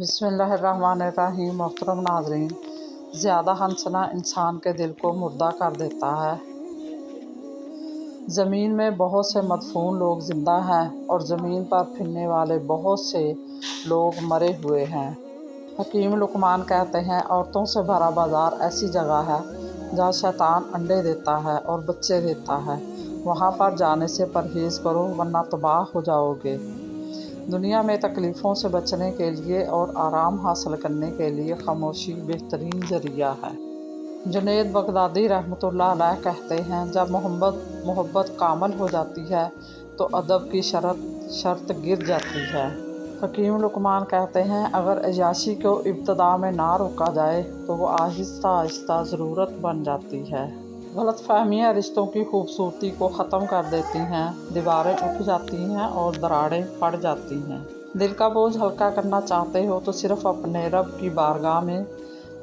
बिस्मिल्लाहिर्रहमानिर्रहीम। मोहतरम नाज़रीन, ज़्यादा हंसना इंसान के दिल को मुर्दा कर देता है। ज़मीन में बहुत से मदफून लोग ज़िंदा हैं और ज़मीन पर फिरने वाले बहुत से लोग मरे हुए हैं। हकीम लुकमान कहते हैं, औरतों से भरा बाज़ार ऐसी जगह है जहाँ शैतान अंडे देता है और बच्चे देता है। वहाँ पर जाने से परहेज़ करो वरना तबाह हो जाओगे। दुनिया में तकलीफ़ों से बचने के लिए और आराम हासिल करने के लिए खामोशी बेहतरीन ज़रिया है। जुनैद बगदादी रहमतुल्लाह अलैह कहते हैं, जब मोहब्बत कामल हो जाती है तो अदब की शर्त गिर जाती है। हकीम लुकमान कहते हैं, अगर अय्याशी को इब्तिदा में ना रोका जाए तो वो आहिस्ता आहिस्ता ज़रूरत बन जाती है। गलतफहमियाँ रिश्तों की खूबसूरती को ख़त्म कर देती हैं, दीवारें उठ जाती हैं और दरारें पड़ जाती हैं। दिल का बोझ हल्का करना चाहते हो तो सिर्फ़ अपने रब की बारगाह में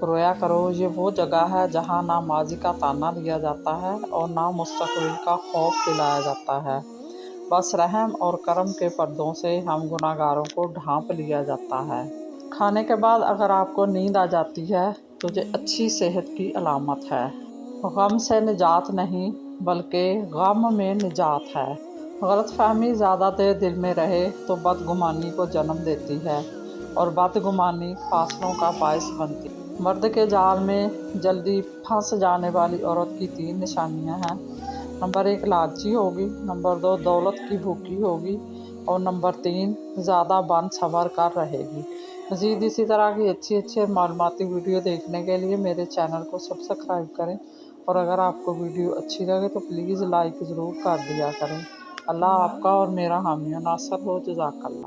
रोया करो। ये वो जगह है जहाँ ना माजी का ताना लिया जाता है और ना मुस्तकबिल का खौफ दिलाया जाता है। बस रहम और करम के पर्दों से हम गुनाहगारों को ढांप लिया जाता है। खाने के बाद अगर आपको नींद आ जाती है तो ये अच्छी सेहत की अलामत है। गम से निजात नहीं बल्कि गम में निजात है। गलतफहमी ज़्यादा देर दिल में रहे तो बदगुमानी को जन्म देती है और बदगुमानी फासलों का बायस बनती है। मर्द के जाल में जल्दी फंस जाने वाली औरत की 3 निशानियां हैं। नंबर 1 लालची होगी, नंबर 2 दौलत की भूखी होगी और नंबर 3 ज़्यादा बन सवर कर रहेगी। मज़ीद इसी तरह की अच्छी मालूमाती वीडियो देखने के लिए मेरे चैनल को सब्सक्राइब करें और अगर आपको वीडियो अच्छी लगे तो प्लीज़ लाइक ज़रूर कर दिया करें। अल्लाह आपका और मेरा हामी नासर हो। जज़ाकल्लाह।